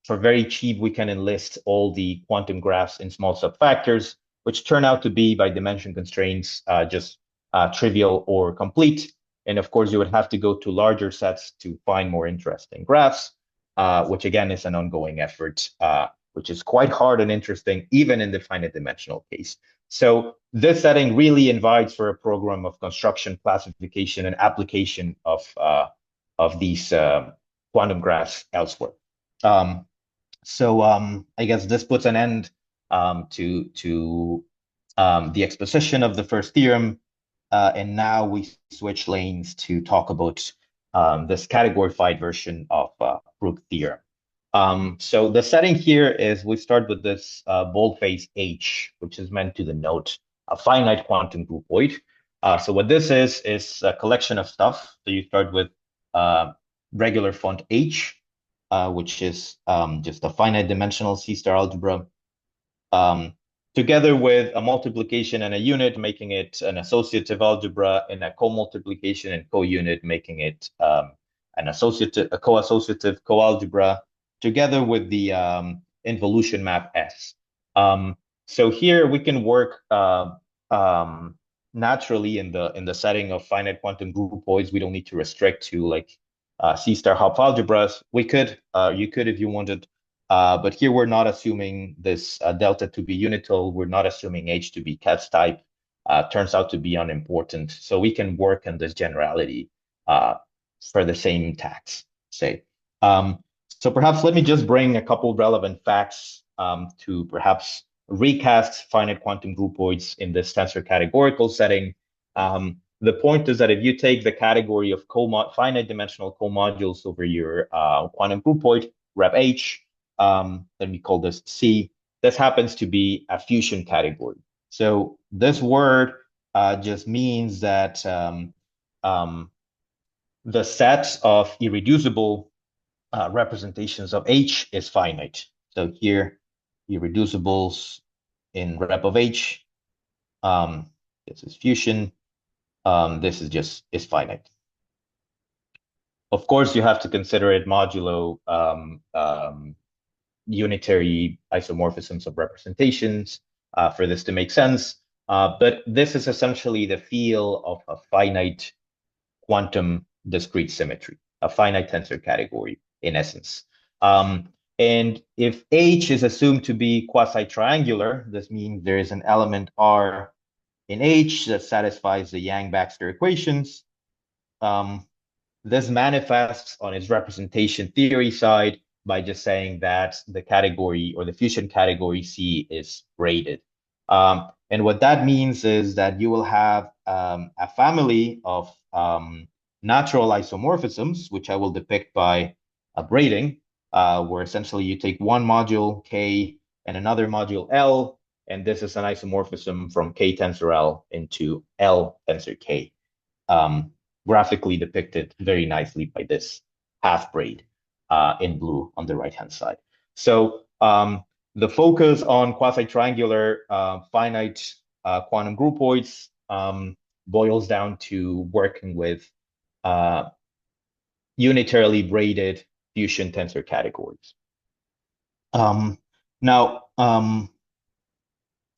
S3: for very cheap, we can enlist all the quantum graphs in small subfactors, which turn out to be, by dimension constraints, just trivial or complete. And of course, you would have to go to larger sets to find more interesting graphs, which again is an ongoing effort, which is quite hard and interesting, even in the finite dimensional case. So this setting really invites for a program of construction, classification, and application of these quantum graphs elsewhere. I guess this puts an end to the exposition of the first theorem, and now we switch lanes to talk about this categorified version of Frucht theorem. So the setting here is we start with this boldface H, which is meant to denote a finite quantum groupoid. So what this is a collection of stuff. So you start with regular font H, which is just a finite dimensional C-star algebra, together with a multiplication and a unit, making it an associative algebra, and a co-multiplication and co-unit, making it a co-associative co-algebra, together with the involution map S. So here we can work naturally in the setting of finite quantum groupoids. We don't need to restrict to like C-star Hopf algebras. You could if you wanted, but here we're not assuming this delta to be unital. We're not assuming H to be Katz type. Turns out to be unimportant. So we can work on this generality for the same tax, say. So perhaps let me just bring a couple relevant facts to perhaps recast finite quantum groupoids in this tensor categorical setting. The point is that if you take the category of finite dimensional comodules over your quantum groupoid, rep H, let me call this C, this happens to be a fusion category. So this word just means that the set of irreducible representations of H is finite. So here, irreducibles in rep of H, this is fusion. This is finite. Of course, you have to consider it modulo unitary isomorphisms of representations for this to make sense. But this is essentially the feel of a finite quantum discrete symmetry, a finite tensor category in essence. And if H is assumed to be quasi-triangular, this means there is an element R in H that satisfies the Yang-Baxter equations. This manifests on its representation theory side by just saying that the category or the fusion category C is braided. And what that means is that you will have a family of natural isomorphisms, which I will depict by a braiding, where essentially you take one module K and another module L, and this is an isomorphism from K tensor L into L tensor K, graphically depicted very nicely by this half braid in blue on the right-hand side. So the focus on quasi-triangular finite quantum groupoids boils down to working with unitarily braided fusion tensor categories. Now,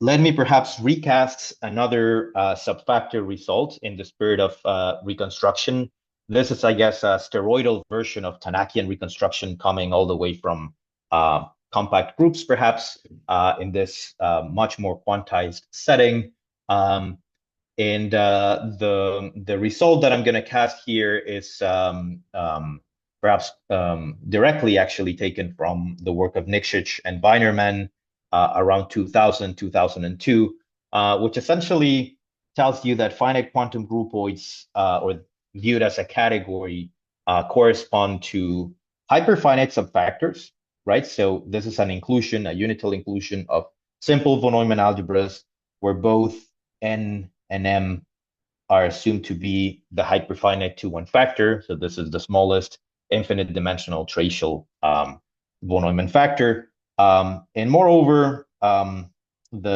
S3: let me perhaps recast another subfactor result in the spirit of reconstruction. This is, I guess, a steroidal version of Tanakian reconstruction coming all the way from compact groups, perhaps, in this much more quantized setting. And the result that I'm going to cast here is perhaps directly actually taken from the work of Nikšić and Weinerman around 2000, 2002, which essentially tells you that finite quantum groupoids, or viewed as a category, correspond to hyperfinite subfactors, right? So this is an inclusion, a unital inclusion of simple von Neumann algebras where both N and M are assumed to be the hyperfinite 2-1 factor. So this is the smallest infinite dimensional tracial von Neumann factor. And moreover, the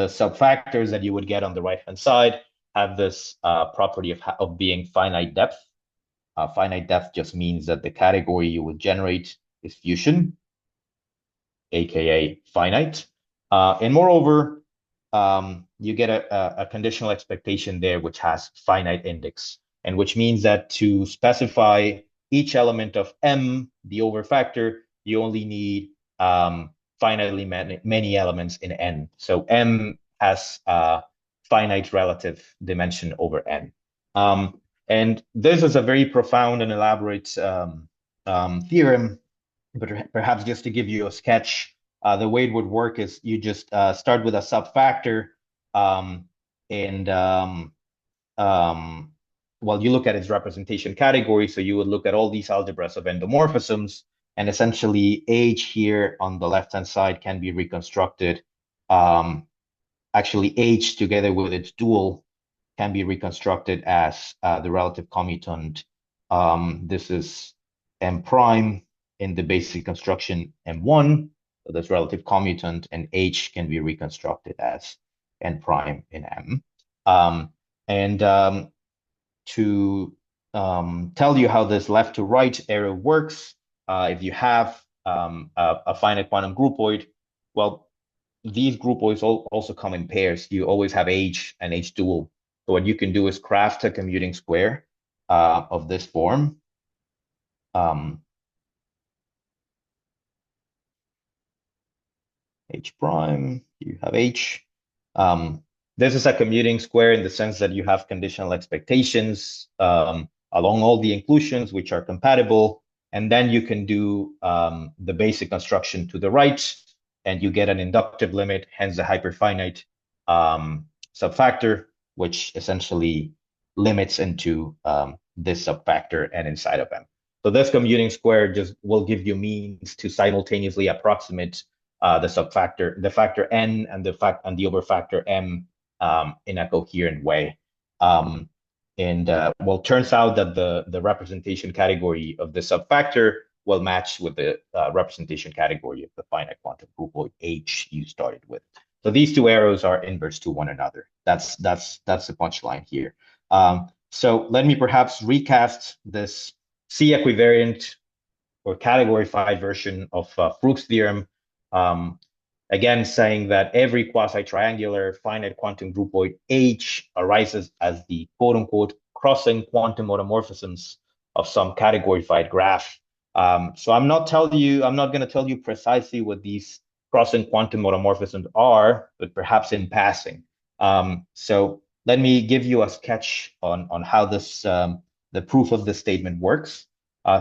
S3: subfactors that you would get on the right-hand side have this property of being finite depth. Finite depth just means that the category you would generate is fusion, aka finite. And moreover, you get a conditional expectation there which has finite index, and which means that to specify each element of M, the overfactor, you only need finitely many elements in N. So M has finite relative dimension over N. And this is a very profound and elaborate theorem, but perhaps just to give you a sketch, the way it would work is you just start with a subfactor, well, you look at its representation category. So you would look at all these algebras of endomorphisms, and essentially H here on the left-hand side can be reconstructed. Actually, H together with its dual can be reconstructed as the relative commutant. This is M prime in the basic construction M1, so that's relative commutant, and H can be reconstructed as N prime in M. To tell you how this left to right arrow works, if you have a finite quantum groupoid, well, these groupoids also come in pairs. You always have H and H dual. So what you can do is craft a commuting square of this form. H prime, you have H. This is a commuting square in the sense that you have conditional expectations along all the inclusions which are compatible. And then you can do the basic construction to the right, and you get an inductive limit, hence the hyperfinite subfactor, which essentially limits into this subfactor and inside of M. So this commuting square just will give you means to simultaneously approximate the subfactor, the factor N and the overfactor M in a coherent way. Well, it turns out that the representation category of the subfactor will match with the representation category of the finite quantum groupoid H you started with. So these two arrows are inverse to one another. That's the punchline here. So let me perhaps recast this C equivariant or categorified version of Frucht's theorem. Again, saying that every quasitriangular finite quantum groupoid H arises as the quote-unquote crossing quantum automorphisms of some categorified graph. So I'm not going to tell you precisely what these crossing quantum automorphisms are, but perhaps in passing. So let me give you a sketch on how this the proof of this statement works.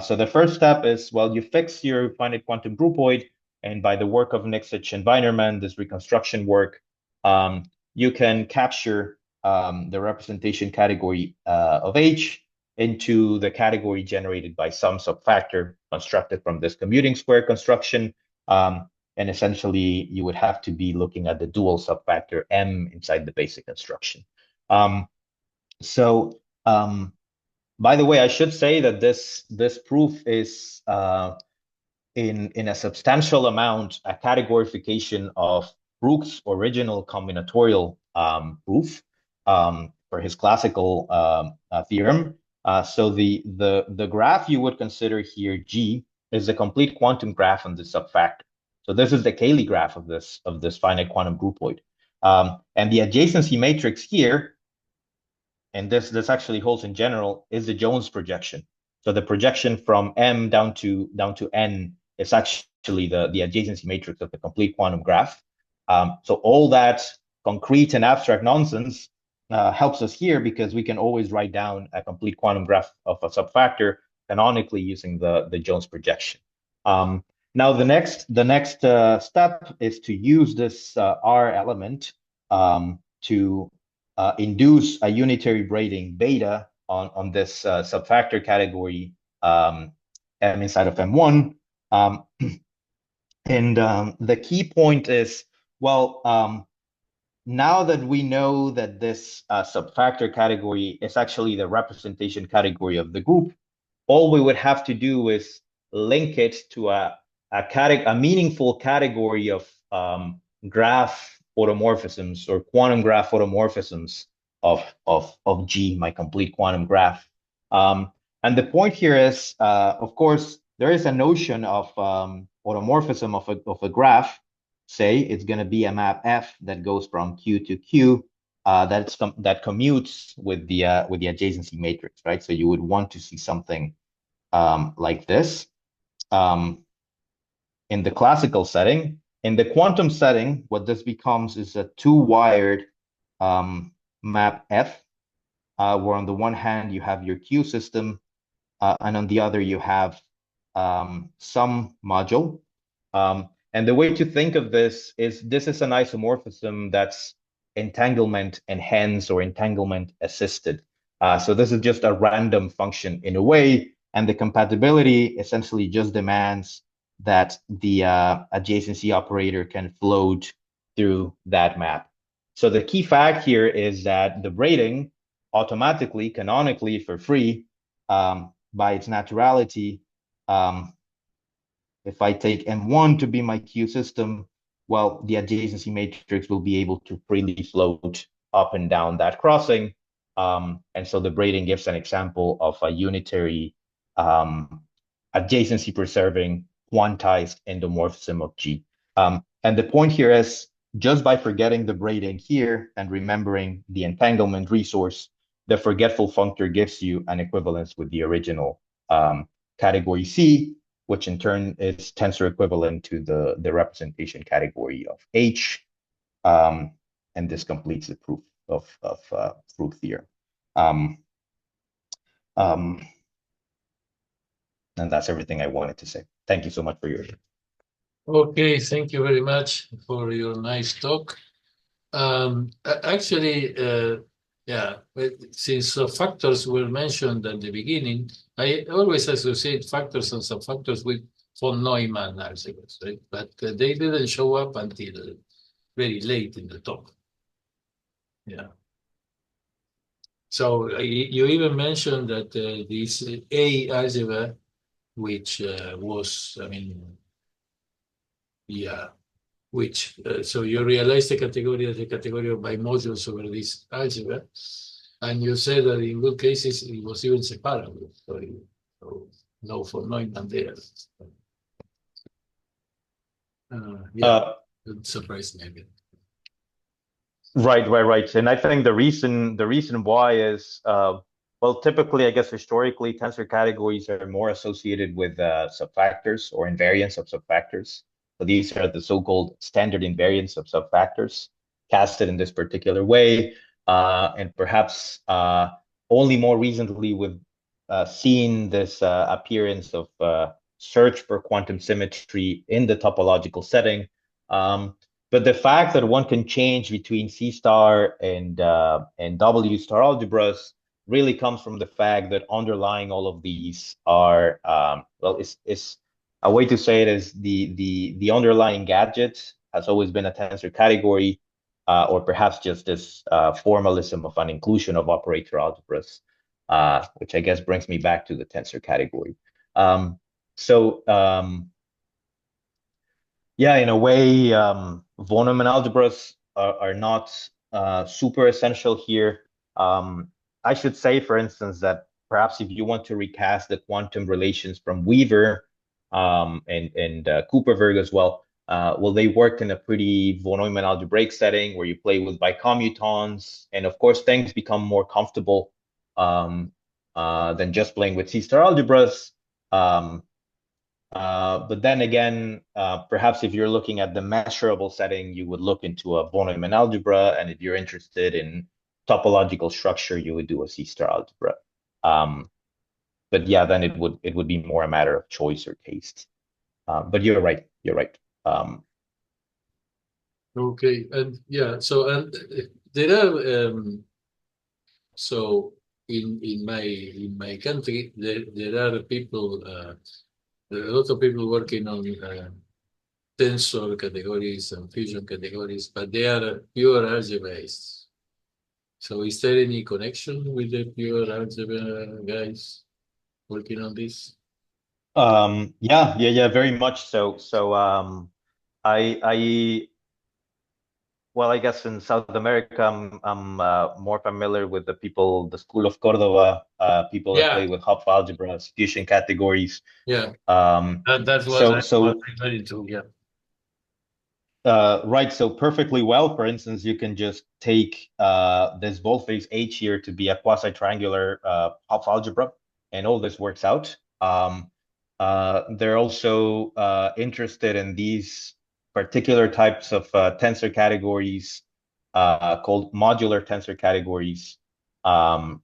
S3: So the first step is, well, you fix your finite quantum groupoid, and by the work of Nixitch and Weinerman, this reconstruction work, you can capture the representation category of H into the category generated by some subfactor constructed from this commuting square construction. And essentially, you would have to be looking at the dual subfactor M inside the basic construction. By the way, I should say that this proof is in a substantial amount a categorification of Frucht's original combinatorial proof for his classical theorem. So the graph you would consider here, G, is the complete quantum graph on the subfactor. So this is the Cayley graph of this finite quantum groupoid. And the adjacency matrix here, and this actually holds in general, is the Jones projection. So the projection from M down to N is actually the adjacency matrix of the complete quantum graph. So all that concrete and abstract nonsense helps us here, because we can always write down a complete quantum graph of a subfactor canonically using the Jones projection. Now the next step is to use this R element to induce a unitary braiding beta on this subfactor category M inside of M1. The key point is, well, now that we know that this subfactor category is actually the representation category of the group, all we would have to do is link it to a meaningful category of graph automorphisms or quantum graph automorphisms of G, my complete quantum graph. And the point here is, of course, there is a notion of automorphism of a graph. Say it's going to be a map F that goes from Q to Q, that commutes with the adjacency matrix, right? So you would want to see something like this in the classical setting. In the quantum setting, what this becomes is a two-wired map F, where on the one hand you have your Q system, and on the other you have some module. And the way to think of this is an isomorphism that's entanglement enhanced or entanglement assisted. So this is just a random function in a way, and the compatibility essentially just demands that the adjacency operator can float through that map. So the key fact here is that the braiding automatically, canonically, for free, by its naturality, if I take M1 to be my Q system, well, the adjacency matrix will be able to freely float up and down that crossing. And so the braiding gives an example of a unitary adjacency preserving quantized endomorphism of G. And the point here is, just by forgetting the braiding here and remembering the entanglement resource, the forgetful functor gives you an equivalence with the original category C, which in turn is tensor equivalent to the representation category of H. And this completes the proof of Frucht theorem. And that's everything I wanted to say. Thank you so much for your attention.
S2: Okay, thank you very much for your nice talk. Actually, yeah, since factors were mentioned at the beginning, I always associate factors and subfactors with von Neumann algebras, right? But they didn't show up until very late in the talk. Yeah. So you even mentioned that this A algebra, which was, I mean, yeah, which, so you realize the category as a category of bimodules over this algebra, and you said that in good cases it was even separable. So no von Neumann there. Yeah, it surprised me a bit.
S3: Right. And I think the reason why is, well, typically, I guess historically, tensor categories are more associated with subfactors or invariants of subfactors. So these are the so-called standard invariants of subfactors, casted in this particular way, and perhaps only more recently we've seen this appearance of search for quantum symmetry in the topological setting. But the fact that one can change between C star and W star algebras really comes from the fact that underlying all of these are, well, it's a way to say it is the underlying gadget has always been a tensor category, or perhaps just this formalism of an inclusion of operator algebras, which I guess brings me back to the tensor category. Yeah, in a way, von Neumann algebras are not super essential here. I should say, for instance, that perhaps if you want to recast the quantum relations from Weaver and Cooperberg as well, well, they worked in a pretty von Neumann algebraic setting where you play with bicommutants, and of course, things become more comfortable than just playing with C-star algebras. But then again, perhaps if you're looking at the measurable setting, you would look into a von Neumann algebra, and if you're interested in topological structure, you would do a C-star algebra. But yeah, then it would be more a matter of choice or taste. But you're right.
S2: Okay, and yeah, so there are so in my country there are people. There are a lot of people working on tensor categories and fusion categories, but they are pure algebras. So is there any connection with the pure algebra guys working on this?
S3: Yeah, very much so. So well, I guess in South America, I'm more familiar with the school of Cordova, people that play with Hopf algebras, fusion categories.
S2: Yeah.
S3: Um,
S2: That's what I was referring to. Yeah.
S3: Right. So perfectly well, for instance, you can just take this voltphase H here to be a quasi-triangular Hopf algebra, and all this works out. They're also interested in these particular types of tensor categories called modular tensor categories,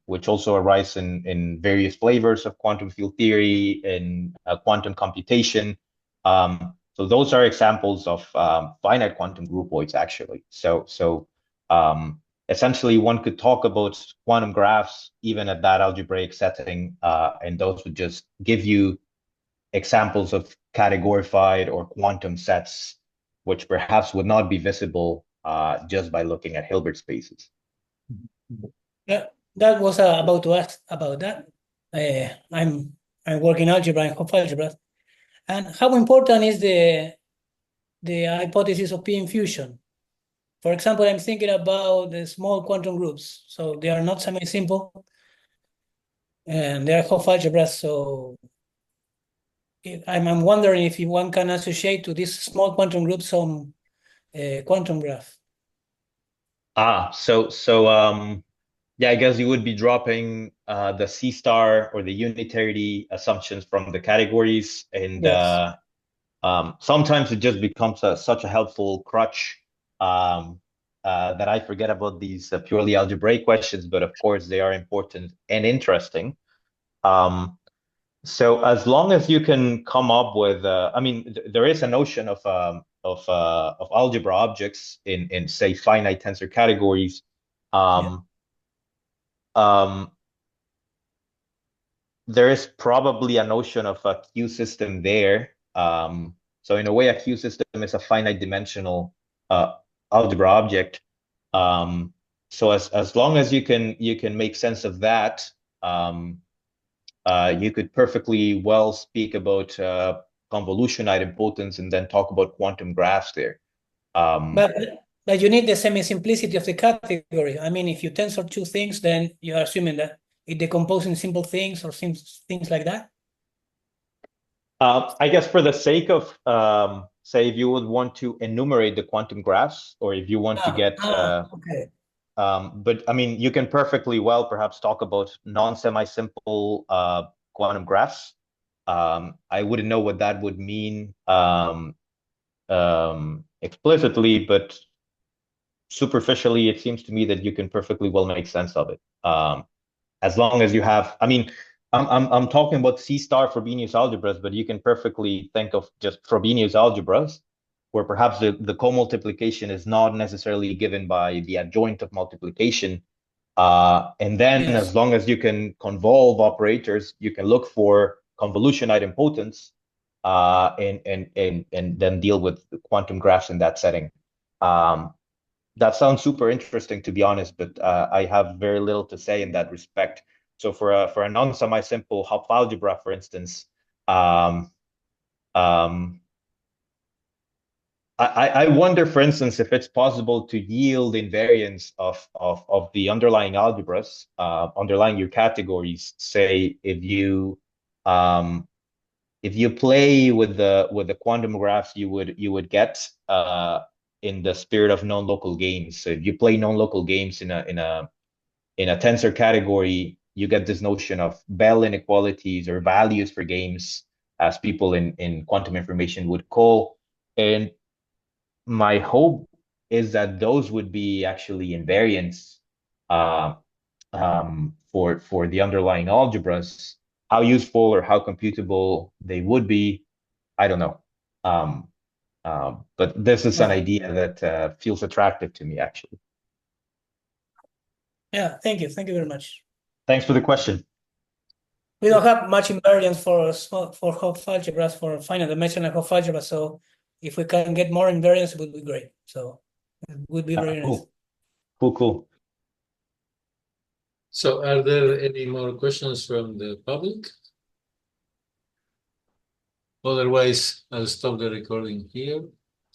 S3: which also arise in various flavors of quantum field theory and quantum computation. So those are examples of finite quantum groupoids, actually. So essentially, one could talk about quantum graphs even at that algebraic setting, and those would just give you examples of categorified or quantum sets, which perhaps would not be visible just by looking at Hilbert spaces.
S5: Yeah, that was about to ask about that. I'm working algebra and Hopf algebra, and how important is the hypothesis of P infusion? For example, I'm thinking about the small quantum groups, so they are not semi-simple, and they are Hopf algebras. So I'm wondering if one can associate to this small quantum group some quantum graph.
S3: Yeah, I guess you would be dropping the C star or the unitarity assumptions from the categories, and
S5: Yes.
S3: sometimes it just becomes such a helpful crutch that I forget about these purely algebraic questions, but of course they are important and interesting. So as long as you can come up with, I mean, there is a notion of algebra objects in say finite tensor categories. There is probably a notion of a Q system there. So in a way, a Q system is a finite dimensional algebra object. So as long as you can make sense of that, you could perfectly well speak about convolution idempotents and then talk about quantum graphs there.
S5: But you need the semi-simplicity of the category. I mean, if you tensor two things, then you're assuming that it decomposes in simple things or things like that.
S3: I guess for the sake of, say, if you would want to enumerate the quantum graphs, or if you want to get,
S5: okay.
S3: But I mean, you can perfectly well perhaps talk about non-semi-simple quantum graphs. I wouldn't know what that would mean explicitly, but superficially, it seems to me that you can perfectly well make sense of it. As long as you have, I mean, I'm talking about C star Frobenius algebras, but you can perfectly think of just Frobenius algebras, where perhaps the co-multiplication is not necessarily given by the adjoint of multiplication. And then as long as you can convolve operators, you can look for convolution idempotents and then deal with quantum graphs in that setting. That sounds super interesting, to be honest, but I have very little to say in that respect. So for a non-semi-simple Hopf algebra, for instance, I wonder, for instance, if it's possible to yield invariance of the underlying algebras, underlying your categories. Say if you play with the quantum graphs, you would get in the spirit of non-local games. So if you play non-local games in a tensor category, you get this notion of Bell inequalities or values for games, as people in quantum information would call. And my hope is that those would be actually invariants for the underlying algebras. How useful or how computable they would be, I don't know. But this is an idea that feels attractive to me, actually.
S5: Yeah, thank you. Thank you very much.
S3: Thanks for the question.
S5: We don't have much invariance for Hopf algebras, for finite dimensional Hopf algebras. So if we can get more invariance, it would be great. So it would be very nice.
S3: Cool.
S2: So are there any more questions from the public? Otherwise, I'll stop the recording here.